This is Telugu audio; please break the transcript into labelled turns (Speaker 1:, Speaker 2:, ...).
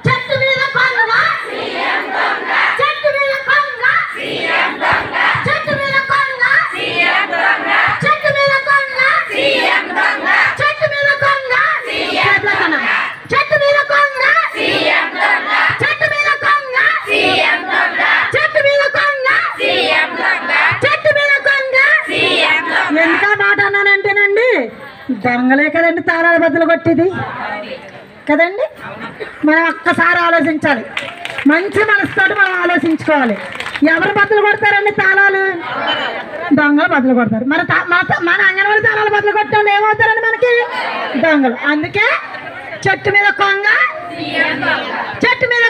Speaker 1: చెట్టు మీద కొంగ చెట్టు మీద కొంగ చెట్టు మీద కొంగ చెట్టు మీద కొంగ చెట్టు మీద కొంగ చెట్టు మీద కొంగ చెట్టు మీద కొంగ చెట్టు మీద కొంగ చెట్టు మీద కొంగ. ఎంత మాట అన్నానంటేనండి, దొంగలే కదండి తాళాల బద్దలు కొట్టేది కదండి. మనం ఒక్కసారి ఆలోచించాలి, మంచి మనసుతోటి మనం ఆలోచించుకోవాలి. ఎవరు బద్దలు కొడతారండి తాళాలు? దొంగలు బద్దలు కొడతారు. మన అంగన్వాడి తాళాలు బద్దలు కొట్టాలి ఏమవుతారండి మనకి? దొంగలు. అందుకే చెట్టు మీద కొంగ చెట్టు మీద